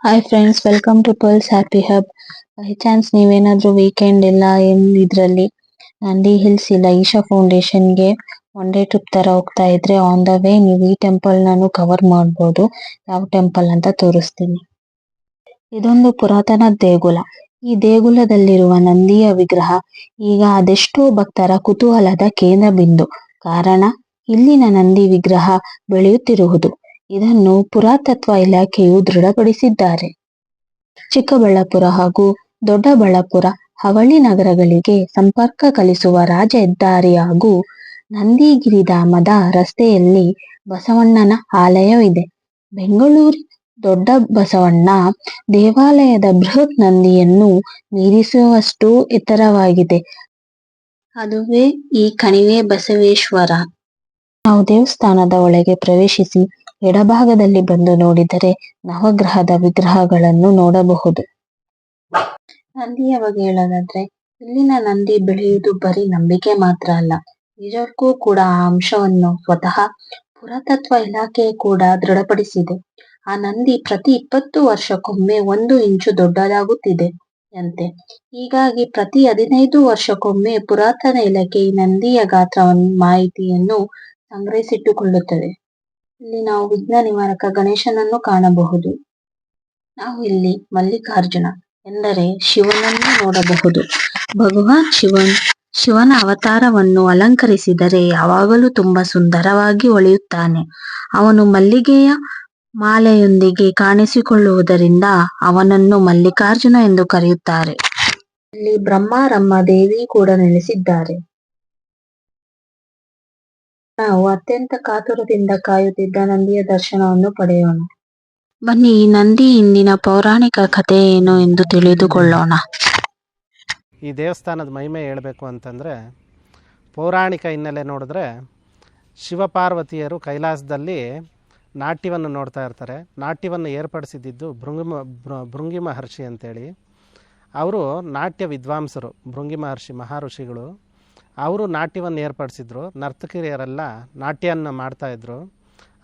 Hi friends, welcome to Pearls Happy Hub. By chance ನೀವೇನಾದ್ರೂ weekend ಇಲ್ಲ ಇದರಲ್ಲಿ Nandi Hills ಇಲ್ಲ ಈಶಾ ಫೌಂಡೇಶನ್ಗೆ ಒನ್ ಡೇ ಟ್ರಿಪ್ ತರ ಹೋಗ್ತಾ ಇದ್ರೆ ಆನ್ ದ ವೇ ನೀವು ಈ ಟೆಂಪಲ್ ನಾನು ಕವರ್ ಮಾಡ್ಬೋದು. ಯಾವ ಟೆಂಪಲ್ ಅಂತ ತೋರಿಸ್ತೀನಿ. ಇದೊಂದು ಪುರಾತನ ದೇಗುಲ. ಈ ದೇಗುಲದಲ್ಲಿರುವ ನಂದಿಯ ವಿಗ್ರಹ ಈಗ ಅದೆಷ್ಟೋ ಭಕ್ತರ ಕುತೂಹಲದ ಕೇಂದ್ರ ಬಿಂದು. ಕಾರಣ ಇಲ್ಲಿನ ನಂದಿ ವಿಗ್ರಹ ಬೆಳೆಯುತ್ತಿರುವುದು. ಇದನ್ನು ಪುರಾತತ್ವ ಇಲಾಖೆಯು ದೃಢಪಡಿಸಿದ್ದಾರೆ. ಚಿಕ್ಕಬಳ್ಳಾಪುರ ಹಾಗೂ ದೊಡ್ಡಬಳ್ಳಾಪುರ ಅವಳಿ ನಗರಗಳಿಗೆ ಸಂಪರ್ಕ ಕಲಿಸುವ ರಾಜ ಹೆದ್ದಾರಿ ಹಾಗೂ ನಂದಿಗಿರಿಧಾಮದ ರಸ್ತೆಯಲ್ಲಿ ಬಸವಣ್ಣನ ಆಲಯವಿದೆ. ಬೆಂಗಳೂರು ದೊಡ್ಡ ಬಸವಣ್ಣ ದೇವಾಲಯದ ಬೃಹತ್ ನಂದಿಯನ್ನು ಮೀರಿಸುವಷ್ಟು ಎತ್ತರವಾಗಿದೆ. ಅದುವೇ ಈ ಕಣಿವೆ ಬಸವೇಶ್ವರ. ನಾವು ದೇವಸ್ಥಾನದ ಒಳಗೆ ಪ್ರವೇಶಿಸಿ ಎಡಭಾಗದಲ್ಲಿ ಬಂದು ನೋಡಿದರೆ ನವಗ್ರಹದ ವಿಗ್ರಹಗಳನ್ನು ನೋಡಬಹುದು. ನಂದಿಯ ಬಗ್ಗೆ ಹೇಳೋದಾದ್ರೆ, ಇಲ್ಲಿನ ನಂದಿ ಬೆಳೆಯುವುದು ಬರೀ ನಂಬಿಕೆ ಮಾತ್ರ ಅಲ್ಲ, ನಿಜಕ್ಕೂ ಕೂಡ ಆ ಅಂಶವನ್ನು ಸ್ವತಃ ಪುರಾತತ್ವ ಇಲಾಖೆ ಕೂಡ ದೃಢಪಡಿಸಿದೆ. ಆ ನಂದಿ ಪ್ರತಿ 20 ವರ್ಷಕ್ಕೊಮ್ಮೆ 1 ಇಂಚು ದೊಡ್ಡದಾಗುತ್ತಿದೆ ಅಂತೆ. ಹೀಗಾಗಿ ಪ್ರತಿ 15 ವರ್ಷಕ್ಕೊಮ್ಮೆ ಪುರಾತನ ಇಲಾಖೆ ಈ ನಂದಿಯ ಗಾತ್ರವನ್ನು ಮಾಹಿತಿಯನ್ನು ಸಂಗ್ರಹಿಸಿಟ್ಟುಕೊಳ್ಳುತ್ತದೆ. ಇಲ್ಲಿ ನಾವು ವಿಘ್ನ ನಿವಾರಕ ಗಣೇಶನನ್ನು ಕಾಣಬಹುದು. ನಾವು ಇಲ್ಲಿ ಮಲ್ಲಿಕಾರ್ಜುನ ಎಂದರೆ ಶಿವನನ್ನು ನೋಡಬಹುದು. ಭಗವಾನ್ ಶಿವನ ಅವತಾರವನ್ನು ಅಲಂಕರಿಸಿದರೆ ಯಾವಾಗಲೂ ತುಂಬಾ ಸುಂದರವಾಗಿ ಹೊಳೆಯುತ್ತಾನೆ. ಅವನು ಮಲ್ಲಿಗೆಯ ಮಾಲೆಯೊಂದಿಗೆ ಕಾಣಿಸಿಕೊಳ್ಳುವುದರಿಂದ ಅವನನ್ನು ಮಲ್ಲಿಕಾರ್ಜುನ ಎಂದು ಕರೆಯುತ್ತಾರೆ. ಇಲ್ಲಿ ಬ್ರಹ್ಮ ದೇವಿ ಕೂಡ ನೆಲೆಸಿದ್ದಾರೆ. ನಾವು ಅತ್ಯಂತ ಕಾತುರದಿಂದ ಕಾಯುತ್ತಿದ್ದ ನಂದಿಯ ದರ್ಶನವನ್ನು ಪಡೆಯೋಣ. ಬನ್ನಿ, ಈ ನಂದಿ ಹಿಂದಿನ ಪೌರಾಣಿಕ ಕಥೆ ಏನು ಎಂದು ತಿಳಿದುಕೊಳ್ಳೋಣ. ಈ ದೇವಸ್ಥಾನದ ಮಹಿಮೆ ಹೇಳಬೇಕು ಅಂತಂದರೆ, ಪೌರಾಣಿಕ ಹಿನ್ನೆಲೆ ನೋಡಿದ್ರೆ ಶಿವಪಾರ್ವತಿಯರು ಕೈಲಾಸದಲ್ಲಿ ನಾಟ್ಯವನ್ನು ನೋಡ್ತಾ ಇರ್ತಾರೆ. ನಾಟ್ಯವನ್ನು ಏರ್ಪಡಿಸಿದ್ದು ಭೃಂಗಿ ಮಹರ್ಷಿ ಅಂತೇಳಿ. ಅವರು ನಾಟ್ಯ ವಿದ್ವಾಂಸರು. ಭೃಂಗಿ ಮಹರ್ಷಿ ಮಹರ್ಷಿಗಳು ಅವರು ನಾಟ್ಯವನ್ನು ಏರ್ಪಡಿಸಿದ್ರು. ನರ್ತಕಿಯರೆಲ್ಲ ನಾಟ್ಯವನ್ನು ಮಾಡ್ತಾಯಿದ್ರು.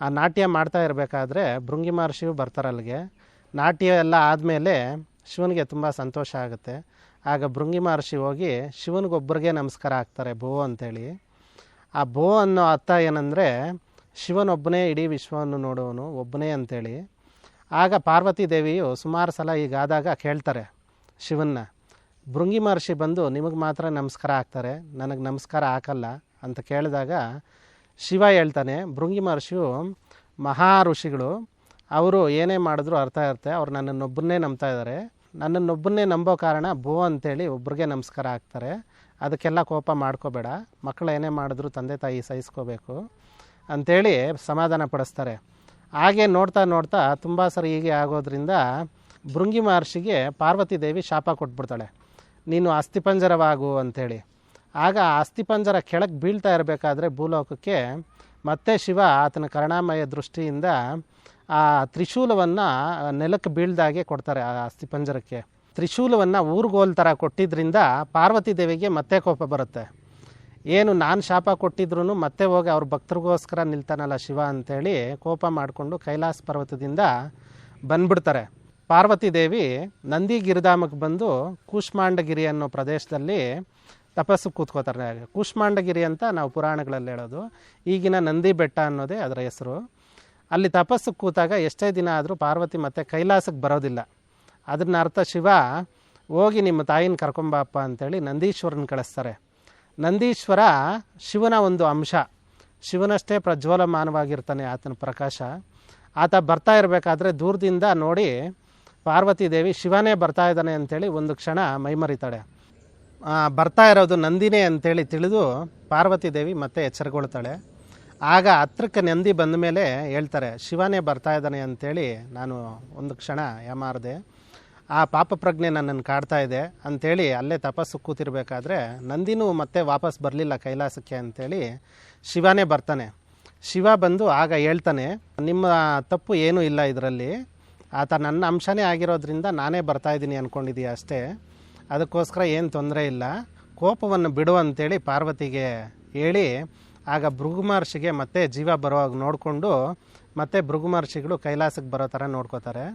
ಆ ನಾಟ್ಯ ಮಾಡ್ತಾ ಇರಬೇಕಾದ್ರೆ ಭೃಂಗಿ ಮಹರ್ಷಿಯು ಬರ್ತಾರೆ ಅಲ್ಲಿಗೆ. ನಾಟ್ಯ ಎಲ್ಲ ಆದಮೇಲೆ ಶಿವನಿಗೆ ತುಂಬ ಸಂತೋಷ ಆಗುತ್ತೆ. ಆಗ ಭೃಂಗಿ ಮಹರ್ಷಿ ಹೋಗಿ ಶಿವನಿಗೊಬ್ಬರಿಗೆ ನಮಸ್ಕಾರ ಹಾಕ್ತಾರೆ, ಭೋ ಅಂತೇಳಿ. ಆ ಭೋ ಅನ್ನೋ ಅರ್ಥ ಏನಂದರೆ, ಶಿವನೊಬ್ಬನೇ ಇಡೀ ವಿಶ್ವವನ್ನು ನೋಡುವನು, ಒಬ್ಬನೇ ಅಂತೇಳಿ. ಆಗ ಪಾರ್ವತಿ ದೇವಿಯು ಸುಮಾರು ಸಲ ಹೀಗಾದಾಗ ಕೇಳ್ತಾರೆ ಶಿವನ್ನ. ಭೃಂಗಿ ಮಹರ್ಷಿ ಬಂದು ನಿಮಗೆ ಮಾತ್ರ ನಮಸ್ಕಾರ ಹಾಕ್ತಾರೆ, ನನಗೆ ನಮಸ್ಕಾರ ಹಾಕಲ್ಲ ಅಂತ ಕೇಳಿದಾಗ ಶಿವ ಹೇಳ್ತಾನೆ, ಭೃಂಗಿ ಮಹರ್ಷಿಯು ಮಹಾ ಋಷಿಗಳು, ಅವರು ಏನೇ ಮಾಡಿದ್ರು ಅರ್ಥ ಇರುತ್ತೆ, ಅವ್ರು ನನ್ನನ್ನೊಬ್ಬನ್ನೇ ನಂಬ್ತಾ ಇದ್ದಾರೆ. ನನ್ನನ್ನೊಬ್ಬನ್ನೇ ನಂಬೋ ಕಾರಣ ಭೋ ಅಂತೇಳಿ ಒಬ್ರಿಗೆ ನಮಸ್ಕಾರ ಹಾಕ್ತಾರೆ. ಅದಕ್ಕೆಲ್ಲ ಕೋಪ ಮಾಡ್ಕೋಬೇಡ, ಮಕ್ಕಳು ಏನೇ ಮಾಡಿದ್ರು ತಂದೆ ತಾಯಿ ಸಹಿಸ್ಕೋಬೇಕು ಅಂಥೇಳಿ ಸಮಾಧಾನ ಪಡಿಸ್ತಾರೆ. ಹಾಗೆ ನೋಡ್ತಾ ನೋಡ್ತಾ ತುಂಬ ಸರಿ ಹೀಗೆ ಆಗೋದ್ರಿಂದ ಭೃಂಗಿ ಮಹರ್ಷಿಗೆ ಪಾರ್ವತಿ ದೇವಿ ಶಾಪ ಕೊಟ್ಬಿಡ್ತಾಳೆ, ನೀನು ಅಸ್ಥಿಪಂಜರವಾಗು ಅಂಥೇಳಿ. ಆಗ ಅಸ್ಥಿಪಂಜರ ಕೆಳಗೆ ಬೀಳ್ತಾ ಇರಬೇಕಾದ್ರೆ ಭೂಲೋಕಕ್ಕೆ ಮತ್ತೆ ಶಿವ ಆತನ ಕರುಣಾಮಯ ದೃಷ್ಟಿಯಿಂದ ಆ ತ್ರಿಶೂಲವನ್ನು ನೆಲಕ್ಕೆ ಬೀಳ್ದಾಗೆ ಕೊಡ್ತಾರೆ. ಆ ಅಸ್ಥಿಪಂಜರಕ್ಕೆ ತ್ರಿಶೂಲವನ್ನು ಊರ್ಗೋಲ್ ಥರ ಕೊಟ್ಟಿದ್ದರಿಂದ ಪಾರ್ವತಿ ದೇವಿಗೆ ಮತ್ತೆ ಕೋಪ ಬರುತ್ತೆ. ಏನು ನಾನು ಶಾಪ ಕೊಟ್ಟಿದ್ರು ಮತ್ತೆ ಹೋಗಿ ಅವ್ರ ಭಕ್ತರಿಗೋಸ್ಕರ ನಿಲ್ತಾನಲ್ಲ ಶಿವ ಅಂಥೇಳಿ ಕೋಪ ಮಾಡಿಕೊಂಡು ಕೈಲಾಸ ಪರ್ವತದಿಂದ ಬಂದ್ಬಿಡ್ತಾರೆ. ಪಾರ್ವತಿ ದೇವಿ ನಂದಿ ಗಿರಿಧಾಮಕ್ಕೆ ಬಂದು ಕೂಷ್ಮಾಂಡಗಿರಿ ಅನ್ನೋ ಪ್ರದೇಶದಲ್ಲಿ ತಪಸ್ಸು ಕೂತ್ಕೋತಾರೆ. ಕೂಷ್ಮಾಂಡಗಿರಿ ಅಂತ ನಾವು ಪುರಾಣಗಳಲ್ಲಿ ಹೇಳೋದು. ಈಗಿನ ನಂದಿ ಬೆಟ್ಟ ಅನ್ನೋದೇ ಅದರ ಹೆಸರು. ಅಲ್ಲಿ ತಪಸ್ಸು ಕೂತಾಗ ಎಷ್ಟೇ ದಿನ ಆದರೂ ಪಾರ್ವತಿ ಮತ್ತೆ ಕೈಲಾಸಕ್ಕೆ ಬರೋದಿಲ್ಲ. ಅದನ್ನ ಅರ್ಥ ಶಿವ ಹೋಗಿ ನಿಮ್ಮ ತಾಯಿನ ಕರ್ಕೊಂಬಪ್ಪ ಅಂತೇಳಿ ನಂದೀಶ್ವರನ ಕಳಿಸ್ತಾರೆ. ನಂದೀಶ್ವರ ಶಿವನ ಒಂದು ಅಂಶ, ಶಿವನಷ್ಟೇ ಪ್ರಜ್ವಲಮಾನವಾಗಿರ್ತಾನೆ ಆತನ ಪ್ರಕಾಶ. ಆತ ಬರ್ತಾ ಇರಬೇಕಾದ್ರೆ ದೂರದಿಂದ ನೋಡಿ ಪಾರ್ವತಿ ದೇವಿ ಶಿವನೇ ಬರ್ತಾ ಇದ್ದಾನೆ ಅಂಥೇಳಿ ಒಂದು ಕ್ಷಣ ಮೈಮರಿತಾಳೆ. ಬರ್ತಾ ಇರೋದು ನಂದಿನೇ ಅಂಥೇಳಿ ತಿಳಿದು ಪಾರ್ವತಿ ದೇವಿ ಮತ್ತೆ ಎಚ್ಚರಗೊಳ್ತಾಳೆ. ಆಗ ಹತ್ರಕ್ಕೆ ನಂದಿ ಬಂದ ಮೇಲೆ ಹೇಳ್ತಾರೆ, ಶಿವನೇ ಬರ್ತಾ ಇದ್ದಾನೆ ಅಂಥೇಳಿ ನಾನು ಒಂದು ಕ್ಷಣ ಯಾಮಾರದೆ, ಆ ಪಾಪ ಪ್ರಜ್ಞೆ ನನ್ನನ್ನು ಕಾಡ್ತಾ ಇದೆ ಅಂಥೇಳಿ ಅಲ್ಲೇ ತಪಸ್ಸು ಕೂತಿರ್ಬೇಕಾದ್ರೆ ನಂದಿನೂ ಮತ್ತೆ ವಾಪಸ್ ಬರಲಿಲ್ಲ ಕೈಲಾಸಕ್ಕೆ ಅಂಥೇಳಿ ಶಿವನೇ ಬರ್ತಾನೆ. ಶಿವ ಬಂದು ಆಗ ಹೇಳ್ತಾನೆ, ನಿಮ್ಮ ತಪ್ಪು ಏನೂ ಇಲ್ಲ ಇದರಲ್ಲಿ, ಆತ ನನ್ನ ಅಂಶನೇ ಆಗಿರೋದ್ರಿಂದ ನಾನೇ ಬರ್ತಾಯಿದ್ದೀನಿ ಅಂದ್ಕೊಂಡಿದ್ದೀಯ ಅಷ್ಟೇ, ಅದಕ್ಕೋಸ್ಕರ ಏನು ತೊಂದರೆ ಇಲ್ಲ, ಕೋಪವನ್ನು ಬಿಡು ಅಂತೇಳಿ ಪಾರ್ವತಿಗೆ ಹೇಳಿ ಆಗ ಭೃಗು ಮಹರ್ಷಿಗೆ ಮತ್ತೆ ಜೀವ ಬರುವಾಗ ನೋಡಿಕೊಂಡು ಮತ್ತೆ ಭೃಗು ಮಹರ್ಷಿಗಳು ಕೈಲಾಸಕ್ಕೆ ಬರೋ ಥರ ನೋಡ್ಕೋತಾರೆ.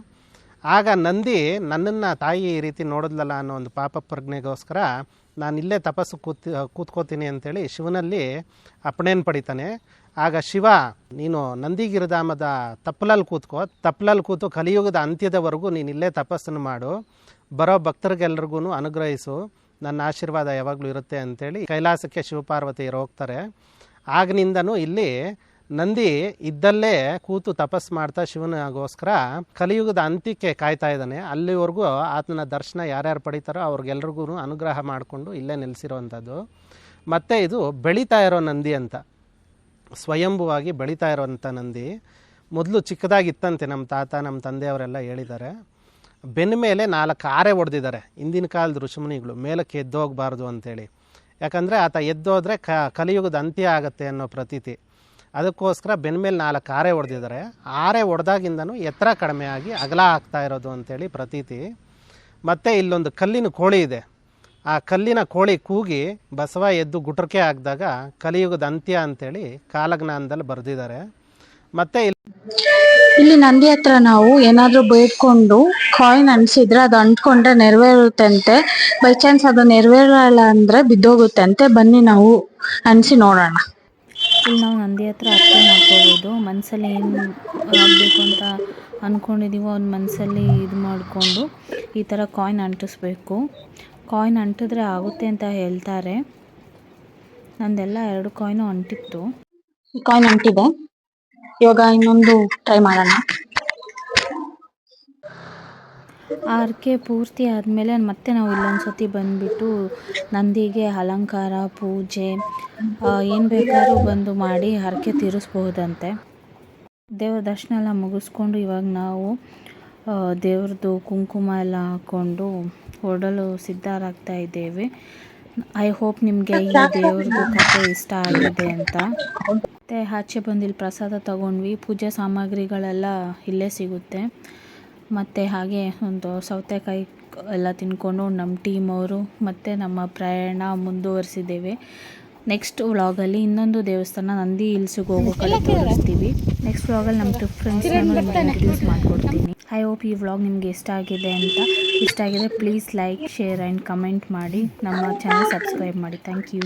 ಆಗ ನಂದಿ ನನ್ನನ್ನು ತಾಯಿ ಈ ರೀತಿ ನೋಡಿದ್ಲಲ್ಲ ಅನ್ನೋ ಒಂದು ಪಾಪ ಪ್ರಜ್ಞೆಗೋಸ್ಕರ ನಾನು ಇಲ್ಲೇ ತಪಸ್ಸು ಕೂತ್ಕೋತೀನಿ ಅಂತೇಳಿ ಶಿವನಲ್ಲಿ ಅಪ್ಪಣೆಯನ್ನು ಪಡಿತಾನೆ. ಆಗ ಶಿವ, ನೀನು ನಂದಿಗಿರಿಧಾಮದ ತಪ್ಪಲಲ್ಲಿ ಕೂತು ಕಲಿಯುಗದ ಅಂತ್ಯದವರೆಗೂ ನೀನು ಇಲ್ಲೇ ತಪಸ್ಸನ್ನು ಮಾಡು, ಬರೋ ಭಕ್ತರಿಗೆಲ್ರಿಗೂ ಅನುಗ್ರಹಿಸು, ನನ್ನ ಆಶೀರ್ವಾದ ಯಾವಾಗಲೂ ಇರುತ್ತೆ ಅಂಥೇಳಿ ಕೈಲಾಸಕ್ಕೆ ಶಿವಪಾರ್ವತಿಯರು ಹೋಗ್ತಾರೆ. ಆಗಿನಿಂದನೂ ಇಲ್ಲಿ ನಂದಿ ಇದ್ದಲ್ಲೇ ಕೂತು ತಪಸ್ಸು ಮಾಡ್ತಾ ಶಿವನಿಗೋಸ್ಕರ ಕಲಿಯುಗದ ಅಂತ್ಯಕ್ಕೆ ಕಾಯ್ತಾ ಇದ್ದಾನೆ. ಅಲ್ಲಿವರೆಗೂ ಆತನ ದರ್ಶನ ಯಾರ್ಯಾರು ಪಡಿತಾರೋ ಅವ್ರಿಗೆಲ್ರಿಗೂ ಅನುಗ್ರಹ ಮಾಡಿಕೊಂಡು ಇಲ್ಲೇ ನೆಲೆಸಿರೋವಂಥದ್ದು. ಮತ್ತು ಇದು ಬೆಳೀತಾ ಇರೋ ನಂದಿ ಅಂತ, ಸ್ವಯಂಭುವಾಗಿ ಬೆಳೀತಾ ಇರೋವಂಥ ನಂದಿ. ಮೊದಲು ಚಿಕ್ಕದಾಗಿತ್ತಂತೆ, ನಮ್ಮ ತಾತ ನಮ್ಮ ತಂದೆಯವರೆಲ್ಲ ಹೇಳಿದ್ದಾರೆ. ಬೆನ್ನ ಮೇಲೆ 4 ಆರೆ ಹೊಡೆದಿದ್ದಾರೆ ಹಿಂದಿನ ಕಾಲದ ಋಷಿಮುನಿಗಳು, ಮೇಲಕ್ಕೆ ಎದ್ದೋಗಬಾರ್ದು ಅಂಥೇಳಿ. ಯಾಕಂದರೆ ಆತ ಎದ್ದೋದ್ರೆ ಕಲಿಯುಗದ ಅಂತ್ಯ ಆಗುತ್ತೆ ಅನ್ನೋ ಪ್ರತೀತಿ. ಅದಕ್ಕೋಸ್ಕರ ಬೆನ್ನ ಮೇಲೆ 4 ಆರೆ ಹೊಡೆದಿದ್ದಾರೆ. ಆರೆ ಹೊಡೆದಾಗಿಂದನೂ ಎತ್ತರ ಕಡಿಮೆ ಆಗಿ ಅಗಲ ಆಗ್ತಾ ಇರೋದು ಅಂಥೇಳಿ ಪ್ರತೀತಿ. ಮತ್ತು ಇಲ್ಲೊಂದು ಕಲ್ಲಿನ ಕೋಳಿ ಇದೆ. ಆ ಕಲ್ಲಿನ ಕೋಳಿ ಕೂಗಿ ಬಸವ ಎದ್ದು ಗುಟ್ರಕೆ ಆಗಿದಾಗ ಕಲಿಯುಗದ ಅಂತ್ಯ ಅಂಥೇಳಿ ಕಾಲಜ್ಞಾನದಲ್ಲಿ ಬರೆದಿದ್ದಾರೆ. ಮತ್ತು ಇಲ್ಲಿ ನಂದಿ ಹತ್ರ ನಾವು ಏನಾದರೂ ಬೇಡ್ಕೊಂಡು ಕಾಯಿನ್ ಅನ್ಸಿದ್ರೆ ಅದು ಅಂಟ್ಕೊಂಡ್ರೆ ನೆರವೇರುತ್ತಂತೆ. ಬೈ ಚಾನ್ಸ್ ಅದು ನೆರವೇರಲ್ಲ ಅಂದರೆ ಬಿದ್ದೋಗುತ್ತಂತೆ. ಬನ್ನಿ ನಾವು ಅನಿಸಿ ನೋಡೋಣ. ಇಲ್ಲಿ ನಾವು ನಂದಿ ಹತ್ರ ಅರ್ಕೆ ಮಾಡ್ಕೋಬೋದು. ಮನಸ್ಸಲ್ಲಿ ಏನು ಆಗಬೇಕು ಅಂತ ಅಂದ್ಕೊಂಡಿದ್ದೀವೋ ಅವ್ನ ಮನಸ್ಸಲ್ಲಿ ಇದು ಮಾಡಿಕೊಂಡು ಈ ಥರ ಕಾಯಿನ್ ಅಂಟಿಸ್ಬೇಕು. ಕಾಯಿನ್ ಅಂಟಿದ್ರೆ ಆಗುತ್ತೆ ಅಂತ ಹೇಳ್ತಾರೆ. ನಂದೆಲ್ಲ 2 ಕಾಯಿನು ಅಂಟಿತ್ತು. ಈ ಕಾಯಿನ್ ಅಂಟಿದೆ. ಇವಾಗ ಇನ್ನೊಂದು ಟ್ರೈ ಮಾಡೋಣ. ಆ ಹರಕೆ ಪೂರ್ತಿ ಆದಮೇಲೆ ಮತ್ತೆ ನಾವು ಇಲ್ಲೊಂದು ಸತಿ ಬಂದುಬಿಟ್ಟು ನಂದಿಗೆ ಅಲಂಕಾರ, ಪೂಜೆ ಏನು ಬೇಕಾದ್ರೂ ಬಂದು ಮಾಡಿ ಹರಕೆ ತೀರಿಸ್ಬಹುದಂತೆ. ದೇವ್ರ ದರ್ಶನ ಎಲ್ಲ ಮುಗಿಸ್ಕೊಂಡು ಇವಾಗ ನಾವು ದೇವ್ರದ್ದು ಕುಂಕುಮ ಎಲ್ಲ ಹಾಕ್ಕೊಂಡು ಹೊರಡಲು ಸಿದ್ಧರಾಗ್ತಾ ಇದ್ದೇವೆ. ಐ ಹೋಪ್ ನಿಮಗೆ ಈ ದೇವ್ರದ್ದು ಕಥೆ ಇಷ್ಟ ಆಗಿದೆ ಅಂತ. ಮತ್ತು ಆಚೆ ಬಂದು ಇಲ್ಲಿ ಪ್ರಸಾದ ತಗೊಂಡ್ವಿ. ಪೂಜೆ ಸಾಮಗ್ರಿಗಳೆಲ್ಲ ಇಲ್ಲೇ ಸಿಗುತ್ತೆ. ಮತ್ತು ಹಾಗೆ ಒಂದು ಸೌತೆಕಾಯಿ ಎಲ್ಲ ತಿಂದ್ಕೊಂಡು ನಮ್ಮ ಟೀಮ್ ಅವರು ಮತ್ತು ನಮ್ಮ ಪ್ರಯಾಣ ಮುಂದುವರಿಸಿದ್ದೇವೆ. ನೆಕ್ಸ್ಟ್ ವ್ಲಾಗಲ್ಲಿ ಇನ್ನೊಂದು ದೇವಸ್ಥಾನ ನಂದಿ ಹಿಲ್ಸಿಗೆ ಹೋಗೋ ಕಡೆ ತೋರಿಸ್ತೀವಿ. ನೆಕ್ಸ್ಟ್ ವ್ಲಾಗಲ್ಲಿ ನಮ್ಮ ಟ್ರಿಪ್ ಫ್ರೆಂಡ್ಸ್ನ ನಿಮಗೆ ಇಂಟ್ರಡ್ಯೂಸ್ ಮಾಡಿಕೊಡ್ತೀನಿ. ಐ ಹೋಪ್ ಈ ವ್ಲಾಗ್ ನಿಮಗೆ ಇಷ್ಟ ಆಗಿದೆ ಅಂತ. ಇಷ್ಟ ಆಗಿದ್ರೆ please like, share and comment ಮಾಡಿ. ನಮ್ಮ ಚಾನಲ್ ಸಬ್ಸ್ಕ್ರೈಬ್ ಮಾಡಿ. Thank you.